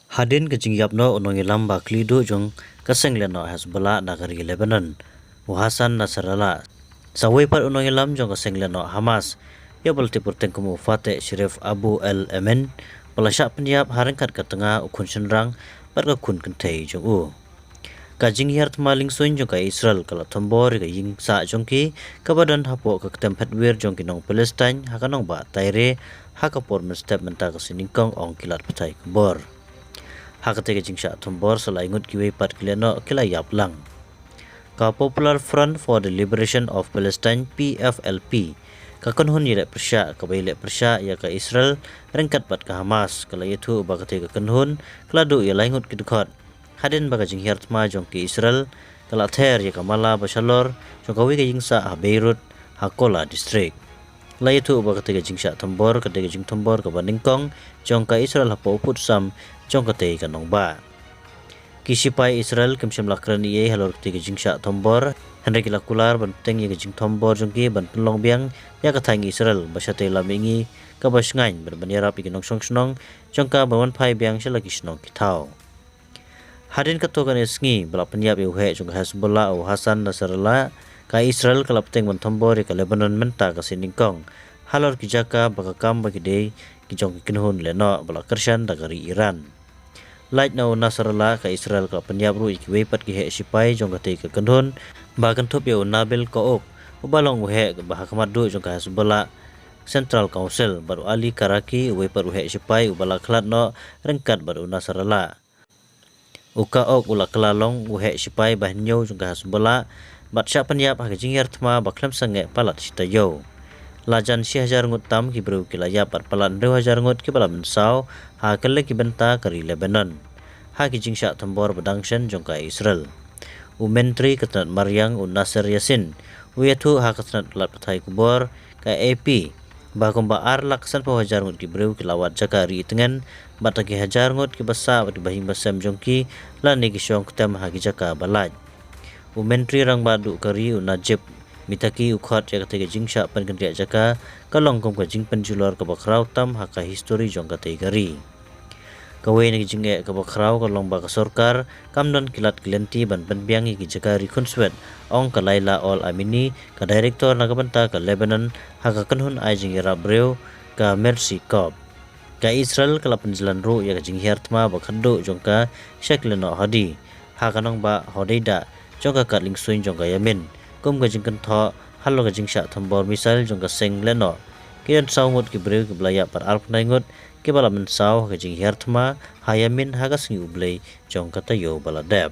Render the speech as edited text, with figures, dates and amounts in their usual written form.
Hadin ke jingyapno unongi lamba klido jong kaseng leno Hezbollah nagari Lebanon. Hasan Nasrallah. Sawai par unongi lam jong kaseng leno Hamas. Ya balti purteng kumu Fateh Sharif Abu El Emen. Pelasyak penyiap harengkat ke tengah ukun senrang par kun kentai jong u. Kajing hiar temaling soin jong ka Israel kalau tombor ke ying sa jong ki kebadan hapo ke tempat wir jong kinong Palestine hakanong ba taire hakapor menstep mentah kesiningkong ong kilat petai kebor. Hakate ke jingsha tombor sala ingut kiwe pat kileno kilayap lang. Ka Popular Front for the Liberation of Palestine PFLP ka kanhun yile persya ka bayle persya ya ka Israel rengkat pat ka Hamas kala itu bakate ka kanhun kladu ya laingut kidukot. Hadin baga jinghiar tma jong ki Israel kala ther ya ka mala basalor jong ka ke jingsa ha Beirut hakola district. La itu bakate ka jingsha tombor ka de jing tombor ka baningkong jong ka Israel hapo uput sam jong ka te kanong ba. Kisipai Israel kemsem lakran iye halor kete ke jingsha tombor henry kilakular banteng ye ke jing tombor jong ki ban penlong biang ya ka thangi Israel basate lamingi ka basngain berbanyarap ikinong song jong ka bawan pai biang selagi snong kitau. Hadin katokan esngi bala penyap uhe jong Hezbollah au Hasan Nasrallah ka Israel kalapteng ban tombor ka Lebanon menta ka siningkong halor kijaka bakakam bagi dei kijong kinhun leno bala kershan dagari Iran. Light now Nasrallah ka Israel ka penyap ru ikiwe pat ki he sipai jong ka te ka kanhun bagan thop yo Nabil ko ok ubalong uhe ka bahakamat du jong ka Hezbollah Central Council baru Ali Karaki uwe pat uhe sipai ubala klat no rengkat baru Nasrallah. Uka ok ula kelalong uhe sipai bahnyo jong ka Hezbollah bat sya penyap ha jingyar tma baklam sange palat sita yo. Lajan 1000 ngut tam ki bru kilaya par palan 2000 ngut ki bala mensau ha kele ki benta kari Lebanon. Ha ki jingsha tombor badangshan jong ka Israel. U menteri ketat Maryang u Nasir Yasin. U yatu ha ketat lat patai kubor ka AP. Ba komba ar laksan 1000 ngut ki bru kilawat jakari tengen bata ki 1000 ngut ki basa bat bahing basam jong ki la ni ki syong ketam ha ki jaka balaj. U menteri rang badu kari u Najib mitaki ukhot ya kate jingsha pan kendria jaka kalong kom ka jing penjulor ka bakrau tam haka history jong kate gari kawe ni jinge ka bakrau kalong ba ka sorkar kamdon kilat kilenti ban penbiang ki jaka rikun swet ong ka Laila Ol Amini ka director na kabanta ka Lebanon haka kanhun ai jing era breu ka Mercy Corp ka Israel kala penjalan ru ya ka jing hiartma ba khaddo jong ka Shekleno Hadi haka nong ba hodeida jong ka katling suin jong ka Yamin kum ka jing kentho halo ka jing sha thambor misal jong ka seng leno kian saungut ki breu ki blaya par alp naingut ki bala men sau ka jing hiartma hayamin haga singi ublei jong ka tayo bala deb.